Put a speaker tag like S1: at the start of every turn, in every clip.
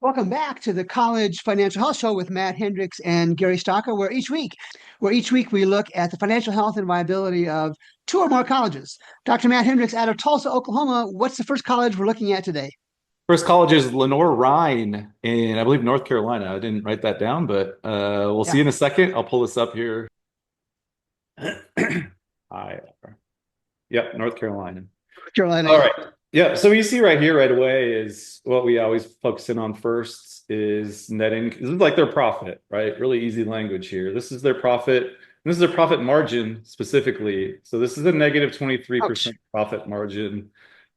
S1: Welcome back to the College Financial Health Show with Matt Hendricks and Gary Stocker, where each week we look at the financial health and viability of two or more colleges. Dr. Matt Hendricks out of Tulsa, Oklahoma. What's the first college we're looking at today?
S2: First college is Lenoir-Rhyne in, I believe, North Carolina. I didn't write that down, but we'll
S1: Yeah,
S2: see in a second. I'll pull this up here. Hi. Yep, North Carolina.
S1: North Carolina.
S2: All
S1: Yeah.
S2: right. Yeah. So you see right here right away is what we always focus in on first is net income. This is like their profit, right? Really easy language here. This is their profit. This is their profit margin specifically. So this is a negative
S1: Ouch.
S2: 23% profit margin.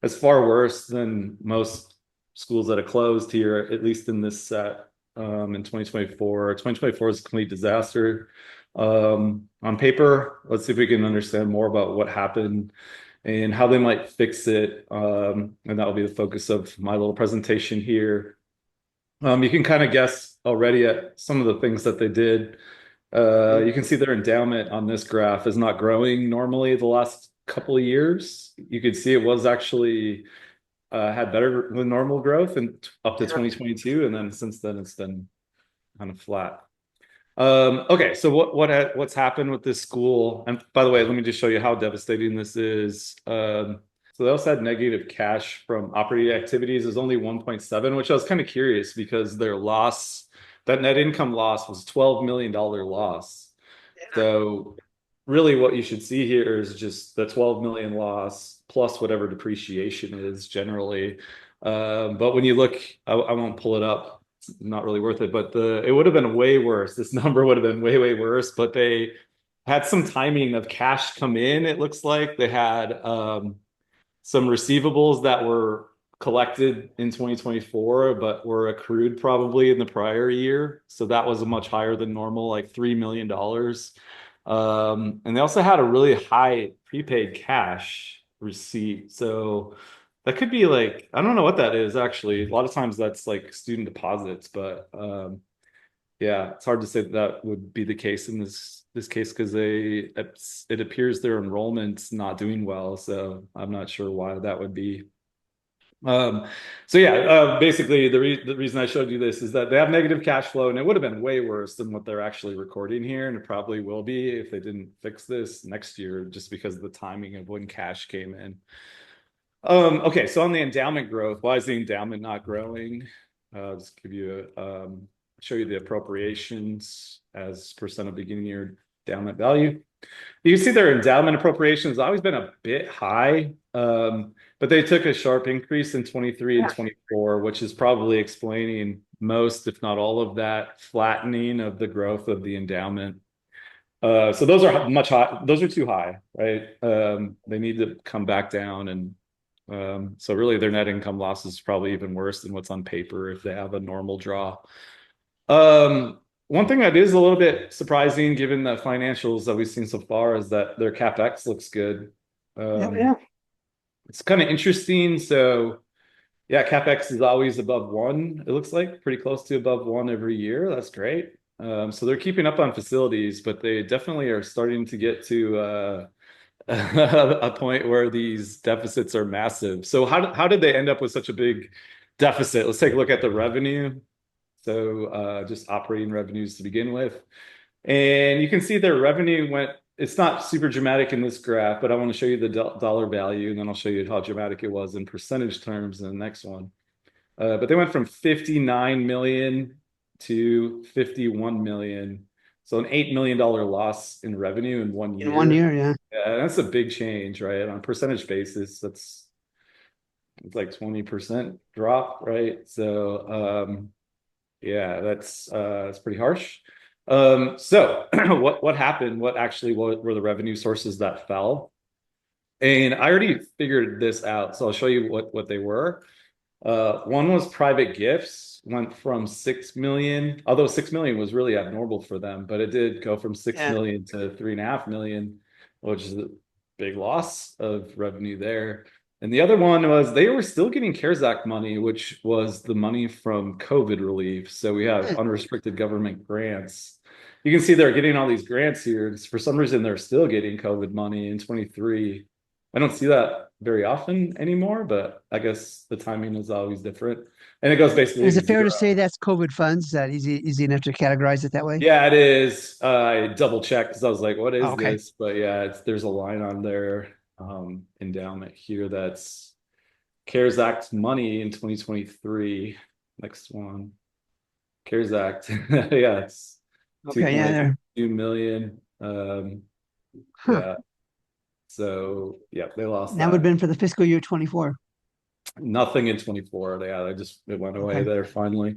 S2: That's far worse than most schools that have closed here, at least in this set in 2024. 2024 is a complete disaster. On paper, let's see if we can understand more about what happened and how they might fix it. And that will be the focus of my little presentation here. You can kind of guess already at some of the things that they did. You can see their endowment on this graph is not growing normally the last couple of years. You could see it was actually had better than normal growth and up to 2022, and then since then it's been kind of flat. Okay, so what's happened with this school? And by the way, let me just show you how devastating this is. So they also had negative cash from operating activities is only 1.7, which I was kind of curious because their loss, that net income loss was $12 million loss. So really what you should see here is just the 12 million loss plus whatever depreciation is generally. But when you look, I won't pull it up, not really worth it, but it would have been way worse. This number would have been way, way worse, but they had some timing of cash come in. It looks like they had some receivables that were collected in 2024, but were accrued probably in the prior year. So that was a much higher than normal, like $3 million. And they also had a really high prepaid cash receipt. So that could be like, I don't know what that is actually. A lot of times that's like student deposits, but yeah, it's hard to say that that would be the case in this case because it appears their enrollment's not doing well. So I'm not sure why that would be. Um, so yeah, basically the reason I showed you this is that they have negative cash flow, and it would have been way worse than what they're actually recording here, and it probably will be if they didn't fix this next year, just because of the timing of when cash came in. Okay, so on the endowment growth, why is the endowment not growing? I'll just give you show you the appropriations as percent of beginning year endowment value. You can see their endowment appropriation has always been a bit high, but they took a sharp increase in 23 and
S1: Yeah.
S2: 24, which is probably explaining most, if not all of that flattening of the growth of the endowment. So those are much high, those are too high, right? They need to come back down. And so really their net income loss is probably even worse than what's on paper if they have a normal draw. One thing that is a little bit surprising given the financials that we've seen so far is that their CapEx looks good.
S1: Yeah.
S2: Um,
S1: Yeah.
S2: it's kind of interesting. So yeah, CapEx is always above one. It looks like pretty close to above one every year. That's great. So they're keeping up on facilities, but they definitely are starting to get to a point where these deficits are massive. So how did they end up with such a big deficit? Let's take a look at the revenue. So just operating revenues to begin with. And you can see their revenue went, it's not super dramatic in this graph, but I want to show you the dollar value, and then I'll show you how dramatic it was in percentage terms in the next one. But they went from 59 million to 51 million. So an $8 million loss in revenue in one
S1: In one
S2: year.
S1: year. Yeah.
S2: Yeah, that's a big change, right? On a percentage basis, that's it's like 20% drop, right? So yeah, that's pretty harsh. So what happened? What actually were the revenue sources that fell? And I already figured this out, so I'll show you what they were. One was private gifts, went from 6 million, although 6 million was really abnormal for them, but it did go from 6
S1: Yeah.
S2: million to 3.5 million, which is a big loss of revenue there. And the other one was they were still getting CARES Act money, which was the money from COVID relief. So we have unrestricted government grants. You can see they're getting all these grants here. For some reason, they're still getting COVID money in 23. I don't see that very often anymore, but I guess the timing is always different. And it goes basically
S1: Is
S2: to
S1: it fair to
S2: zero.
S1: say that's COVID funds? Is that easy enough to categorize it that way?
S2: Yeah, it is. I double checked because I was like, what
S1: Oh,
S2: is
S1: okay.
S2: this? But yeah, there's a line on there, endowment here that's CARES Act money in 2023. Next one. CARES Act. Yeah, it's
S1: Okay, yeah, there.
S2: 2.2 million.
S1: Huh.
S2: Yeah. So yeah, they lost
S1: That would have
S2: that.
S1: been for the fiscal year 24.
S2: Nothing in 24. Yeah, it went away
S1: Okay.
S2: there finally.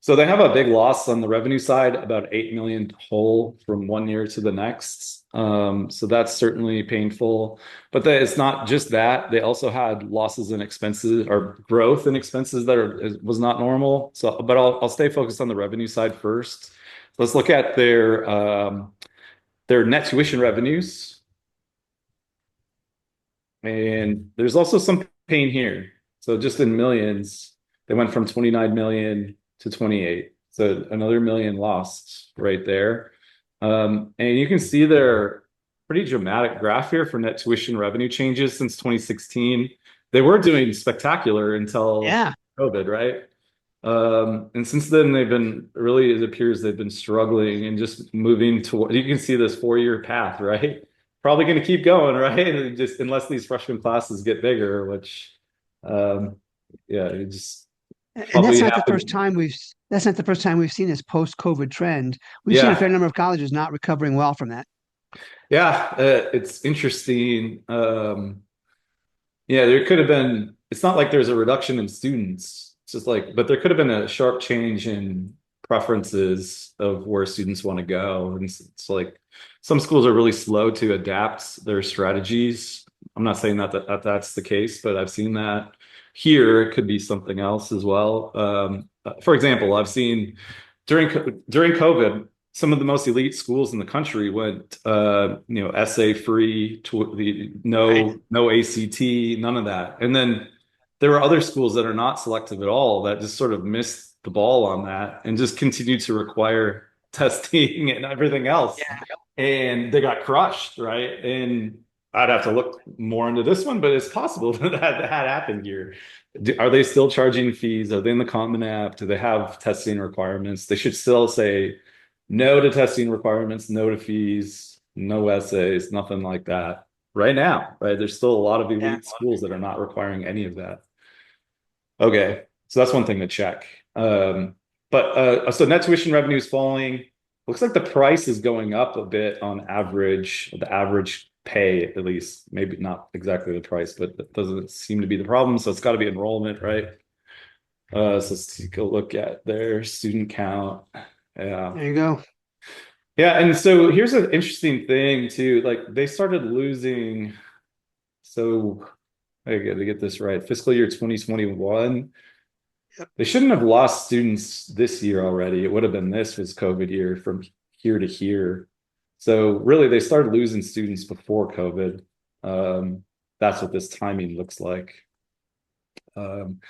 S2: So they have a big loss on the revenue side, about 8 million whole from one year to the next. So that's certainly painful. But it's not just that. They also had losses in expenses or growth in expenses that was not normal. So, but I'll stay focused on the revenue side first. Let's look at their net tuition revenues. And there's also some pain here. So just in millions, they went from 29 million to 28. So another million lost right there. And you can see their pretty dramatic graph here for net tuition revenue changes since 2016. They were doing spectacular until
S1: Yeah.
S2: COVID, right? And since then, they've been really, it appears they've been struggling and just moving toward, you can see this 4-year path, right? Probably going to keep going, right? Just unless these freshman classes get bigger, which, um, yeah, it just
S1: And
S2: probably happened.
S1: that's not the first time we've seen this post-COVID trend. We've seen a fair
S2: Yeah.
S1: number of colleges not recovering well from that.
S2: Yeah. It's interesting. Yeah, there could have been, it's not like there's a reduction in students. It's just like, but there could have been a sharp change in preferences of where students want to go. And it's like some schools are really slow to adapt their strategies. I'm not saying that that's the case, but I've seen that here. It could be something else as well. For example, I've seen during COVID, some of the most elite schools in the country went essay free, to the
S1: Right.
S2: no ACT, none of that. And then there were other schools that are not selective at all that just sort of missed the ball on that and just continued to require testing and everything else. And they got crushed, right? And I'd have to look more into this one, but it's possible that had happened here. Are they still charging fees? Are they in the Common App? Do they have testing requirements? They should still say no to testing requirements, no to fees, no essays, nothing like that. Right now, right? There's still a lot of
S1: Yeah.
S2: elite schools that are not requiring any of that. Okay, so that's one thing to check. But so net tuition revenue is falling. Looks like the price is going up a bit on average, the average pay at least. Maybe not exactly the price, but that doesn't seem to be the problem. So it's got to be enrollment, right? So let's take a look at their student count. Yeah.
S1: There you go.
S2: Yeah, and so here's an interesting thing too. Like they started losing, so I got to get this right. Fiscal year 2021. They shouldn't have lost students this year already. It would have been this was COVID year from here to here. So really, they started losing students before COVID. That's what this timing looks like. Um,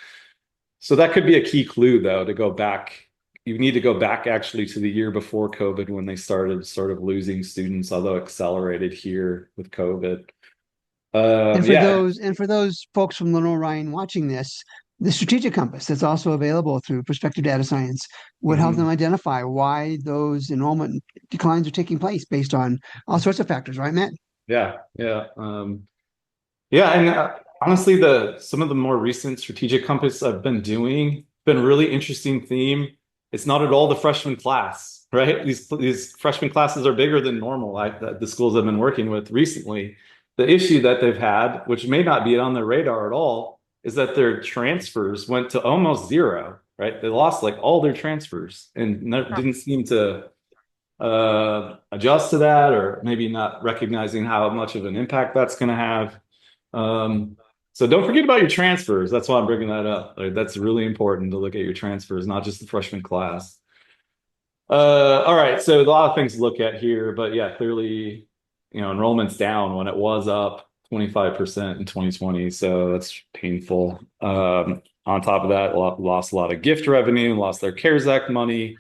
S2: so that could be a key clue, though, to go back. You need to go back actually to the year before COVID when they started sort of losing students, although accelerated here with COVID. Yeah,
S1: And for those folks from Lenoir-Rhyne watching this, the strategic compass that's also available through prospective data science would help them
S2: mhm.
S1: identify why those enrollment declines are taking place based on all sorts of factors, right, Matt?
S2: Yeah. Yeah, and honestly, the some of the more recent strategic compass I've been doing been a really interesting theme. It's not at all the freshman class, right? These freshman classes are bigger than normal. The schools I've been working with recently, the issue that they've had, which may not be on their radar at all, is that their transfers went to almost zero, right? They lost like all their transfers and didn't seem to adjust to that, or maybe not recognizing how much of an impact that's going to have. Um, so don't forget about your transfers. That's why I'm bringing that up. Like, that's really important to look at your transfers, not just the freshman class. All right, so a lot of things to look at here, but yeah, clearly, enrollment's down when it was up 25% in 2020, so that's painful. On top of that, lost a lot of gift revenue, lost their CARES Act money.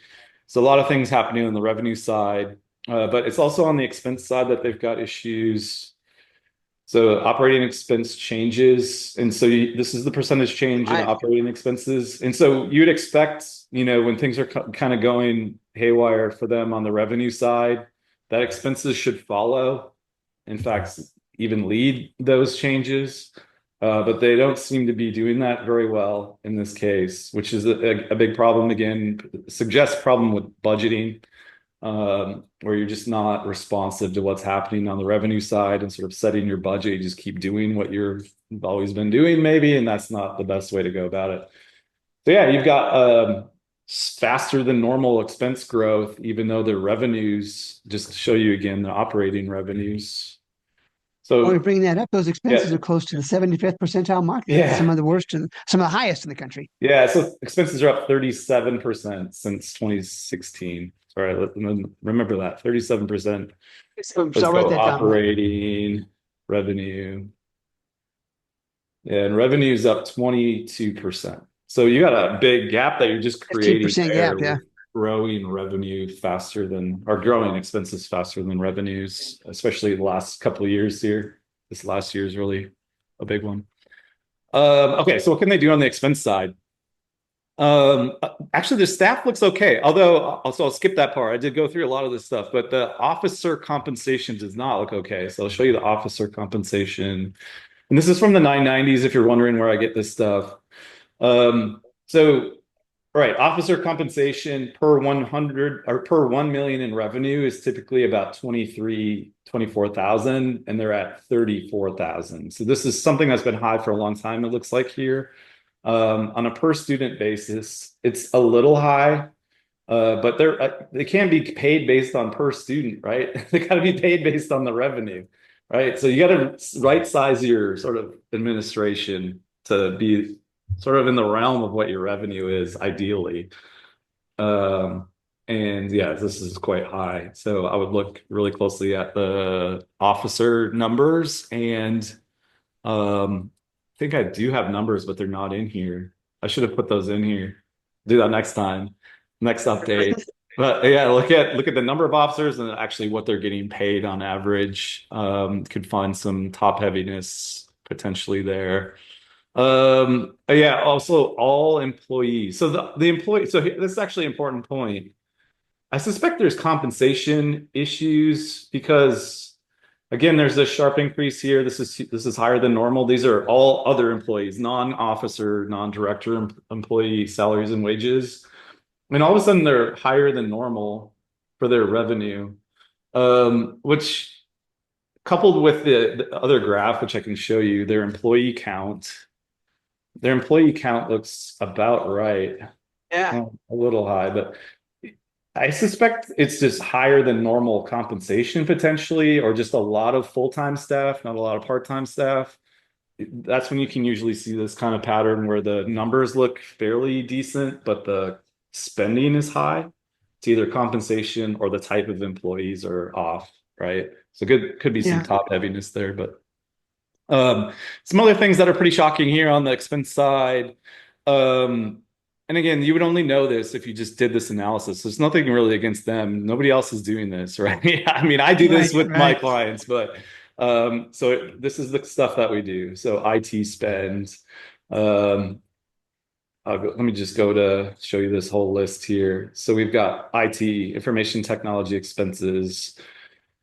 S2: So a lot of things happening on the revenue side, but it's also on the expense side that they've got issues. So operating expense changes, and so this is the percentage change in
S1: I
S2: operating expenses. And so you'd expect, when things are kind of going haywire for them on the revenue side, that expenses should follow. In fact, even lead those changes. But they don't seem to be doing that very well in this case, which is a big problem. Again, suggests problem with budgeting, where you're just not responsive to what's happening on the revenue side and sort of setting your budget. You just keep doing what you've always been doing, maybe, and that's not the best way to go about it. So yeah, you've got faster than normal expense growth, even though the revenues, just to show you again, the operating revenues.
S1: While you're
S2: So
S1: bringing that up, those expenses
S2: yeah,
S1: are close to the 75th percentile mark. That's some
S2: yeah,
S1: of the worst and some of the highest in the country.
S2: yeah. So expenses are up 37% since 2016. Sorry, remember that 37%.
S1: So
S2: Let's
S1: I'll write
S2: go
S1: that down.
S2: operating revenue. Yeah, and revenue is up 22%. So you got a big gap that you're just creating
S1: 15% gap.
S2: there
S1: Yeah.
S2: with growing revenue faster than, or growing expenses faster than revenues, especially the last couple of years here. This last year is really a big one. Okay, so what can they do on the expense side? Actually, the staff looks okay. Although, also I'll skip that part. I did go through a lot of this stuff, but the officer compensation does not look okay. So I'll show you the officer compensation. And this is from the 990s, if you're wondering where I get this stuff. So, right, officer compensation per 100 or per 1 million in revenue is typically about 24,000, and they're at 34,000. So this is something that's been high for a long time, it looks like here. On a per student basis, it's a little high, but they can be paid based on per student, right? They got to be paid based on the revenue, right? So you got to right size your sort of administration to be sort of in the realm of what your revenue is, ideally. Um, and yeah, this is quite high. So I would look really closely at the officer numbers, and I think I do have numbers, but they're not in here. I should have put those in here. Do that next time, next update. But yeah, look at the number of officers and actually what they're getting paid on average. Could find some top heaviness potentially there. Yeah, also all employees. So the employee, so this is actually an important point. I suspect there's compensation issues because, again, there's a sharp increase here. This is higher than normal. These are all other employees, non-officer, non-director employee salaries and wages. And all of a sudden they're higher than normal for their revenue, which, coupled with the other graph, which I can show you, their employee count looks about right.
S1: Yeah.
S2: Well, a little high, but I suspect it's just higher than normal compensation potentially, or just a lot of full-time staff, not a lot of part-time staff. That's when you can usually see this kind of pattern where the numbers look fairly decent, but the spending is high. It's either compensation or the type of employees are off, right? So could be some
S1: Yeah.
S2: top heaviness there, but some other things that are pretty shocking here on the expense side. And again, you would only know this if you just did this analysis. There's nothing really against them. Nobody else is doing this, right? I mean, I do
S1: Right.
S2: this with my
S1: Right.
S2: clients, but so this is the stuff that we do. So IT spend. Um, let me just go to show you this whole list here. So we've got IT, information technology expenses.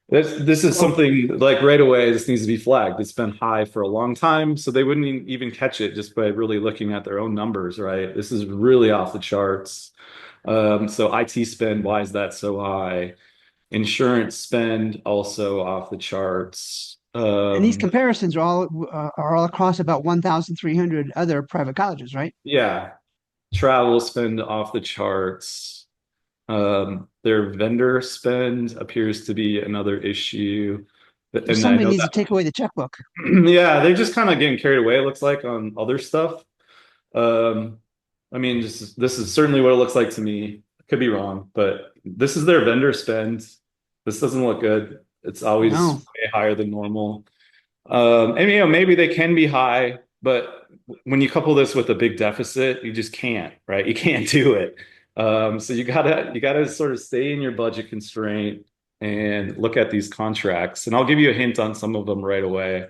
S2: This is
S1: Well,
S2: something like right away, this needs to be flagged. It's been high for a long time, so they wouldn't even catch it just by really looking at their own numbers, right? This is really off the charts. So IT spend, why is that so high? Insurance spend also off the charts.
S1: and these comparisons are all across about 1,300 other private colleges, right?
S2: Yeah, travel spend off the charts. Their vendor spend appears to be another issue.
S1: So
S2: And I
S1: somebody
S2: know
S1: needs to
S2: that,
S1: take away the checkbook.
S2: yeah, they're just kind of getting carried away, it looks like, on other stuff. Um, I mean, this is certainly what it looks like to me. Could be wrong, but this is their vendor spend. This doesn't look good. It's always
S1: No.
S2: way higher than normal. And maybe they can be high, but when you couple this with a big deficit, you just can't, right? You can't do it. So you gotta sort of stay in your budget constraint and look at these contracts. And I'll give you a hint on some of them right away.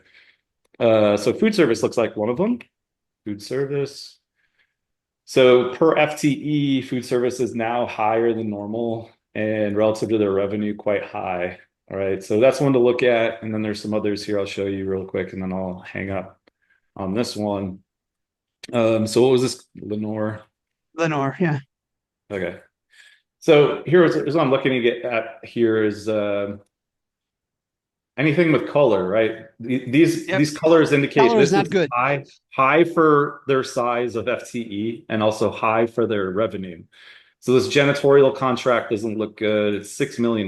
S2: So food service looks like one of them. Food service. So per FTE, food service is now higher than normal and relative to their revenue, quite high. All right. So that's one to look at. And then there's some others here I'll show you real quick, and then I'll hang up on this one. So what was this? Lenore?
S1: Lenore, yeah.
S2: Okay. So here's what I'm looking to get at here is anything with color, right? These colors indicate
S1: Color is
S2: this
S1: not
S2: is
S1: good.
S2: high for their size of FTE and also high for their revenue. So this janitorial contract doesn't look good. It's $6 million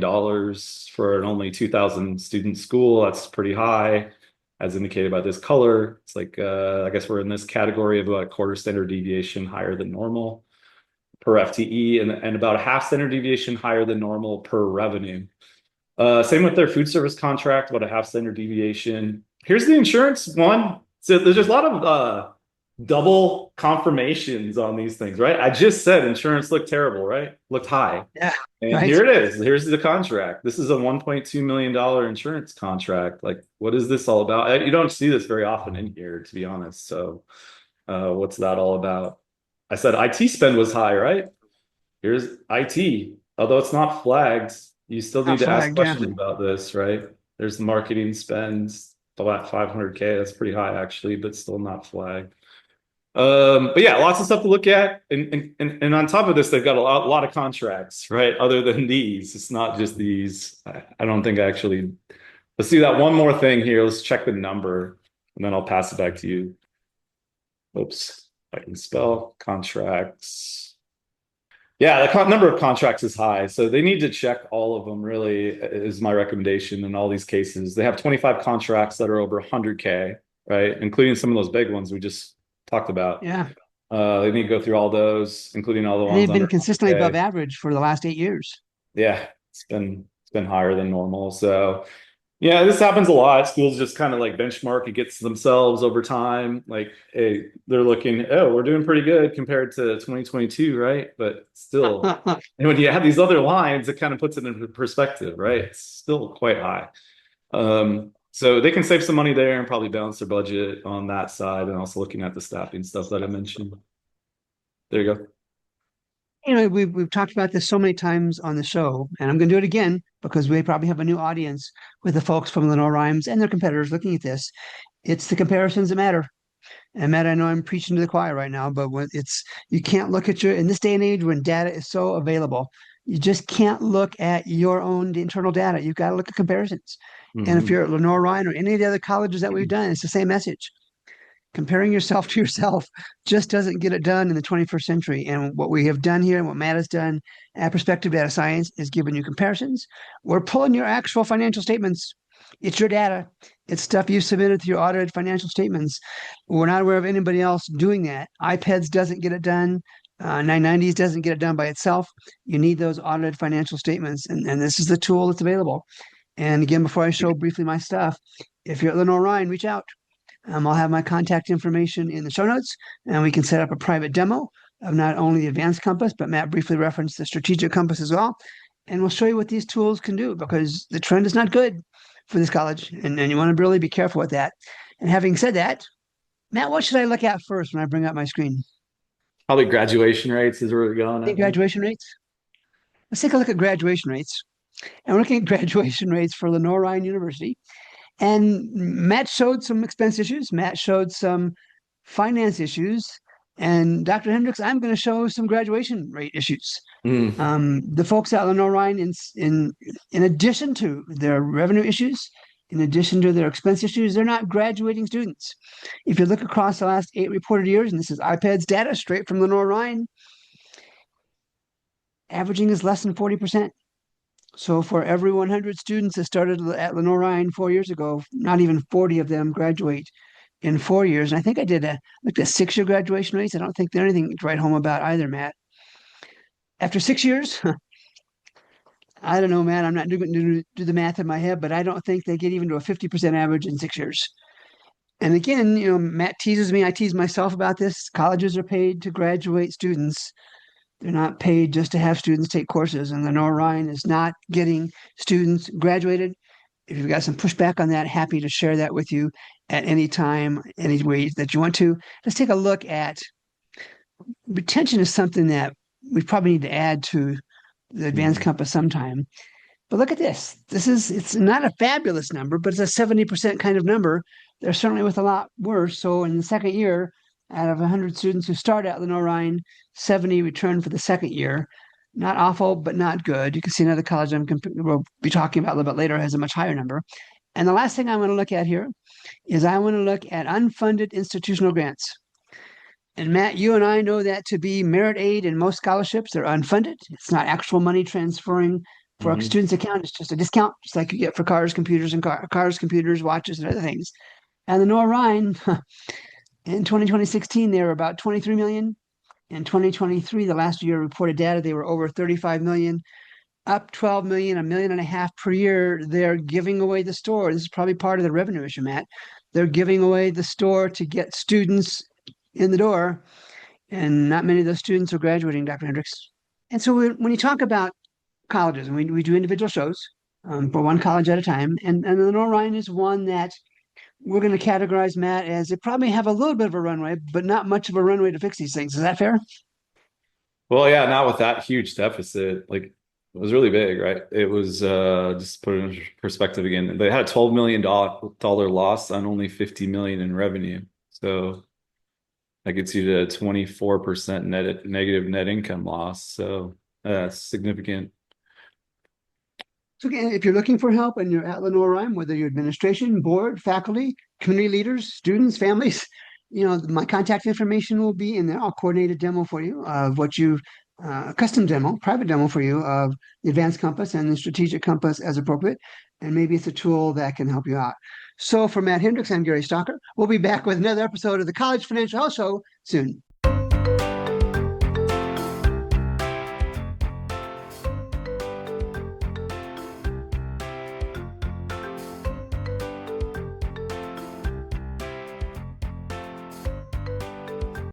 S2: for an only 2,000 student school. That's pretty high, as indicated by this color. It's like I guess we're in this category of about a quarter standard deviation higher than normal per FTE, and about a half standard deviation higher than normal per revenue. Same with their food service contract, about a half standard deviation. Here's the insurance one. So there's just a lot of double confirmations on these things, right? I just said insurance looked terrible, right? Looked high.
S1: Yeah.
S2: And
S1: Right.
S2: here it is. Here's the contract. This is a $1.2 million insurance contract. Like, what is this all about? You don't see this very often in here, to be honest. So, what's that all about? I said IT spend was high, right? Here's IT. Although it's not flagged, you still need to ask questions about this, right? There's the marketing spends, about 500K. That's pretty high, actually, but still not flagged. But yeah, lots of stuff to look at, and on top of this, they've got a lot of contracts, right? Other than these, it's not just these. I don't think actually. Let's do that one more thing here. Let's check the number, and then I'll pass it back to you. Oops, I can spell contracts. Yeah, the number of contracts is high, so they need to check all of them. Really, is my recommendation in all these cases. They have 25 contracts that are over 100K, right? Including some of those big ones we just talked about.
S1: Yeah.
S2: They need to go through all those, including all the ones.
S1: They've been
S2: under
S1: consistently
S2: 100K.
S1: above average for the last 8 years.
S2: Yeah, it's been higher than normal. So yeah, this happens a lot. Schools just kind of like benchmark against themselves over time. Like, hey, they're looking, oh, we're doing pretty good compared to 2022, right? But still, and when you have these other lines, it kind of puts it into perspective, right? It's still quite high. So they can save some money there and probably balance their budget on that side, and also looking at the staffing stuff that I mentioned. There you go.
S1: We've talked about this so many times on the show, and I'm going to do it again because we probably have a new audience with the folks from Lenoir-Rhyne and their competitors looking at this. It's the comparisons that matter. And Matt, I know I'm preaching to the choir right now, but you can't look at in this day and age when data is so available, you just can't look at your own internal data. You've got to look at comparisons.
S2: Mm-hmm.
S1: And if you're at Lenoir-Rhyne or any of the other colleges that we've done, it's the same message. Comparing yourself to yourself just doesn't get it done in the 21st century. And what we have done here and what Matt has done at Perspective Data Science is giving you comparisons. We're pulling your actual financial statements. It's your data. It's stuff you've submitted to your audited financial statements. We're not aware of anybody else doing that. iPads doesn't get it done. 990s doesn't get it done by itself. You need those audited financial statements. And this is the tool that's available. And again, before I show briefly my stuff, if you're at Lenoir-Rhyne, reach out. I'll have my contact information in the show notes, and we can set up a private demo of not only the advanced compass, but Matt briefly referenced the strategic compass as well. And we'll show you what these tools can do, because the trend is not good for this college, and you want to really be careful with that. And having said that, Matt, what should I look at first when I bring up my screen?
S2: Probably graduation rates is where we're going at.
S1: Graduation rates? Let's take a look at graduation rates. And we're looking at graduation rates for Lenoir-Rhyne University. And Matt showed some expense issues. Matt showed some finance issues. And Dr. Hendricks, I'm going to show some graduation rate issues. The folks at Lenoir-Rhyne, in addition to their revenue issues, in addition to their expense issues, they're not graduating students. If you look across the last 8 reported years, and this is iPads data straight from Lenoir-Rhyne, averaging is less than 40%. So for every 100 students that started at Lenoir-Rhyne 4 years ago, not even 40 of them graduate in 4 years. And I think I looked at 6-year graduation rates. I don't think there's anything to write home about either, Matt. After 6 years, I don't know, Matt. I'm not going to do the math in my head, but I don't think they get even to a 50% average in 6 years. And again, Matt teases me. I tease myself about this. Colleges are paid to graduate students. They're not paid just to have students take courses, and Lenoir-Rhyne is not getting students graduated. If you've got some pushback on that, happy to share that with you at any time, any way that you want to. Let's take a look at retention is something that we probably need to add to the advanced
S2: Mhm.
S1: compass sometime. But look at this. It's not a fabulous number, but it's a 70% kind of number. They're certainly with a lot worse. So in the second year, out of 100 students who start at Lenoir-Rhyne, 70 return for the second year. Not awful, but not good. You can see another college we'll be talking about a little bit later has a much higher number. And the last thing I want to look at here is I want to look at unfunded institutional grants. And Matt, you and I know that to be merit aid in most scholarships, they're unfunded. It's not actual money transferring for a
S2: Mhm.
S1: student's account. It's just a discount, just like you get for cars, computers, cars, computers, watches, and other things. And the Lenoir-Rhyne in 2016, they were about 23 million. In 2023, the last year reported data, they were over 35 million, up 12 million, a million and a half per year. They're giving away the store. This is probably part of the revenue issue, Matt. They're giving away the store to get students in the door, and not many of those students are graduating, Dr. Hendricks. And so when you talk about colleges, and we do individual shows for one college at a time, and Lenoir-Rhyne is one that we're going to categorize, Matt, as it probably have a little bit of a runway, but not much of a runway to fix these things. Is that fair?
S2: Well, yeah, not with that huge deficit. Like it was really big, right? It was just to put it in perspective again. They had a $12 million loss on only 50 million in revenue. So that gets you to 24% negative net income loss. So that's significant.
S1: So again, if you're looking for help and you're at Lenoir-Rhyne, whether you're administration, board, faculty, community leaders, students, families, my contact information will be in there. I'll coordinate a demo for you of what you, custom demo, private demo for you of the advanced compass and the strategic compass as appropriate. And maybe it's a tool that can help you out. So for Matt Hendricks, I'm Gary Stocker. We'll be back with another episode of the College Financial Health Show soon.